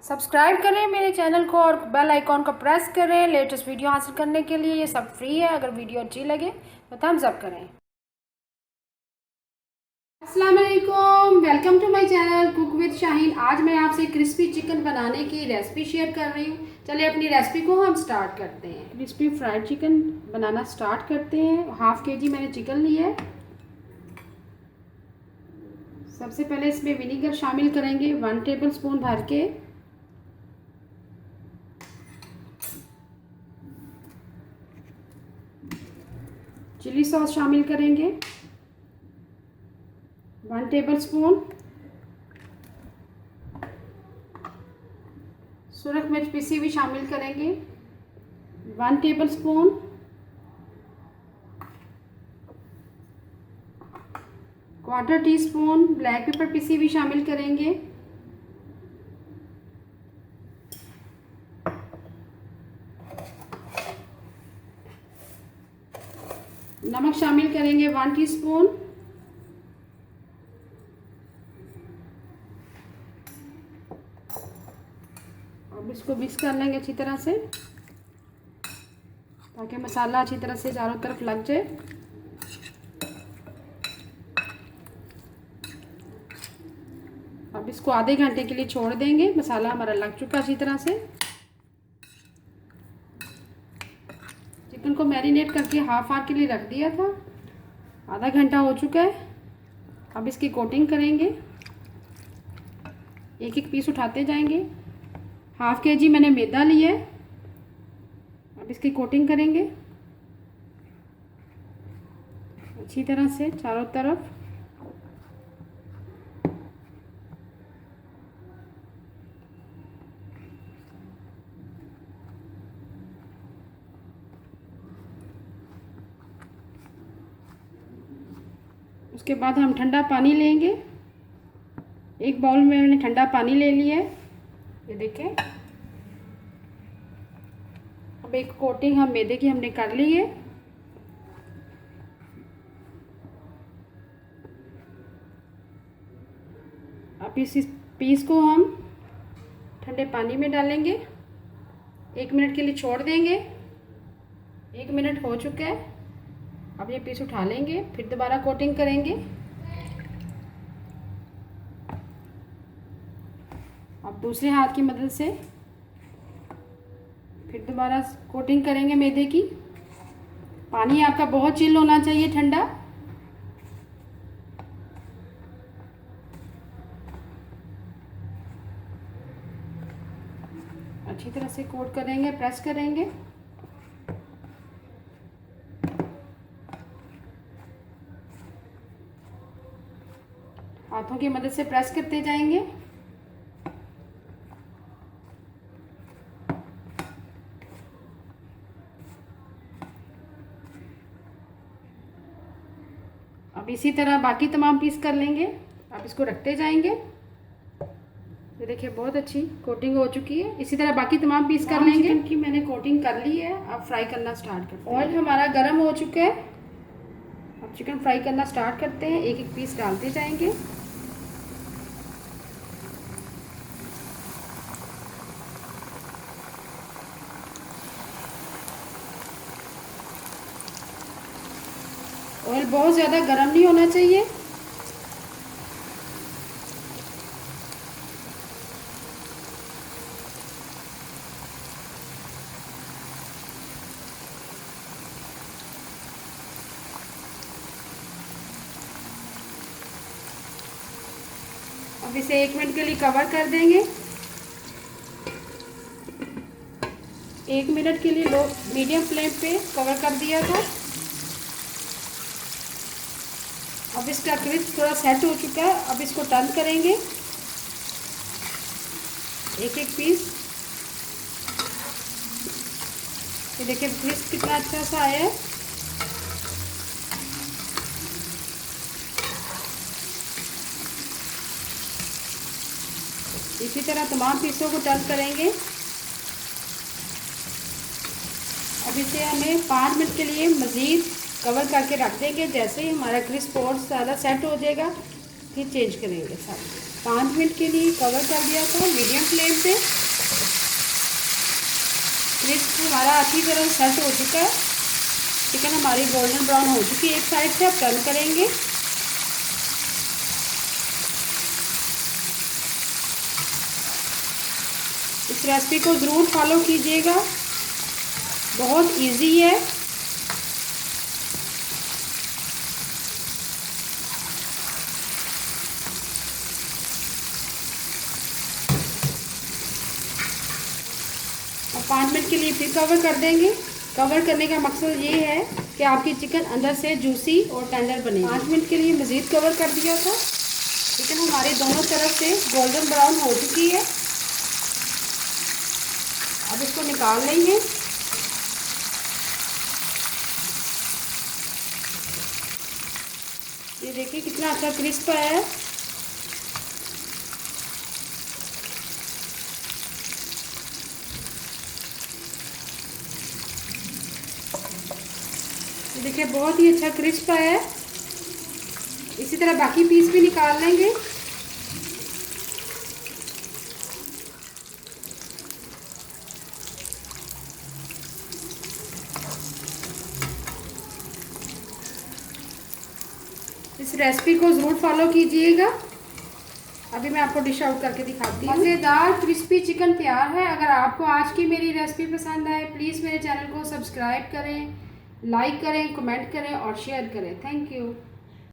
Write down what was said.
Subscribe करें मेरे channel को और बेल आइकॉन को प्रेस करें लेटेस्ट वीडियो हासिल करने के लिए। ये सब फ्री है। अगर वीडियो अच्छी लगे तो थम्स अप करें। अस्सलाम वालेकुम, welcome to my channel cook with Shaheen. आज मैं आपसे क्रिस्पी चिकन बनाने की रेसिपी शेयर कर रही हूँ। चलिए अपनी रेसिपी को हम स्टार्ट करते हैं। क्रिस्पी फ्राइड चिकन बनाना स्टार्ट करते हैं। हाफ के जी मैंने चिकन लिया है। सबसे पहले इसमें विनीगर शामिल करेंगे 1 टेबल स्पून भर के। चिली सॉस शामिल करेंगे 1 टेबल स्पून। सुरख मिर्च पिसी हुई शामिल करेंगे 1 table spoon. Quarter tea spoon black pepper पिसी हुई शामिल करेंगे। नमक शामिल करेंगे 1 टीस्पून। अब इसको मिक्स कर लेंगे अच्छी तरह से ताकि मसाला अच्छी तरह से चारों तरफ लग जाए। अब इसको आधे घंटे के लिए छोड़ देंगे। मसाला हमारा लग चुका अच्छी तरह से। चिकन को मैरिनेट करके हाफ आवर के लिए रख दिया था। आधा घंटा हो चुका है। अब इसकी कोटिंग करेंगे। एक एक पीस उठाते जाएंगे। हाफ के जी मैंने मैदा लिया है। अब इसकी कोटिंग करेंगे अच्छी तरह से चारों तरफ। उसके बाद हम ठंडा पानी लेंगे। एक बाउल में मैंने ठंडा पानी ले लिया है, ये देखें। अब एक कोटिंग हम मैदे की हमने कर ली है। अब इस पीस को हम ठंडे पानी में डालेंगे। 1 मिनट के लिए छोड़ देंगे। 1 मिनट हो चुका है। अब ये पीस उठा लेंगे, फिर दोबारा कोटिंग करेंगे। अब दूसरे हाथ की मदद से फिर दोबारा कोटिंग करेंगे मैदे की। पानी आपका बहुत चिल होना चाहिए, ठंडा। अच्छी तरह से कोट करेंगे, प्रेस करेंगे। हाथों की मदद से प्रेस करते जाएंगे। अब इसी तरह बाकी तमाम पीस कर लेंगे। अब इसको रखते जाएंगे। ये देखिए बहुत अच्छी कोटिंग हो चुकी है। इसी तरह बाकी तमाम पीस कर लेंगे। चिकन की मैंने कोटिंग कर ली है। अब फ्राई करना स्टार्ट करते हैं। ऑयल हमारा गर्म हो चुका है। अब चिकन फ्राई करना स्टार्ट करते हैं। एक एक पीस डालते जाएंगे। ऑयल बहुत ज़्यादा गर्म नहीं होना चाहिए। अब इसे 1 मिनट के लिए कवर कर देंगे। 1 मिनट के लिए लो मीडियम फ्लेम पे कवर कर दिया था। अब इसका क्रिस्प थोड़ा सेट हो चुका है। अब इसको टर्न करेंगे एक एक पीस। ये देखिए क्रिस्प कितना अच्छा सा आया है। इसी तरह तमाम पीसों को टर्न करेंगे। अब इसे हमें 5 मिनट के लिए मज़ीद कवर करके रख देंगे। जैसे ही हमारा क्रिस्प और ज़्यादा सेट हो जाएगा फिर चेंज करेंगे सारे। 5 मिनट के लिए कवर कर दिया था मीडियम फ्लेम पे। क्रिस्प हमारा अच्छी तरह सेट हो चुका है। चिकन हमारी गोल्डन ब्राउन हो चुकी है। एक साइड से आप टर्न करेंगे। इस रेसिपी को ज़रूर फॉलो कीजिएगा, बहुत इजी है। और 5 मिनट के लिए फिर कवर कर देंगे। कवर करने का मकसद ये है कि आपकी चिकन अंदर से जूसी और टेंडर बने। 5 मिनट के लिए मज़ीद कवर कर दिया था। चिकन हमारी दोनों तरफ से गोल्डन ब्राउन हो चुकी है। अब इसको निकाल लेंगे। ये देखिए कितना अच्छा क्रिस्प है। देखिए बहुत ही अच्छा क्रिस्प है। इसी तरह बाकी पीस भी निकाल लेंगे। इस रेसिपी को ज़रूर फॉलो कीजिएगा। अभी मैं आपको डिश आउट करके दिखाती हूँ। मज़ेदार क्रिस्पी चिकन तैयार है। अगर आपको आज की मेरी रेसिपी पसंद आए प्लीज़ मेरे चैनल को सब्सक्राइब करें, लाइक करें, कमेंट करें और शेयर करें। Thank you.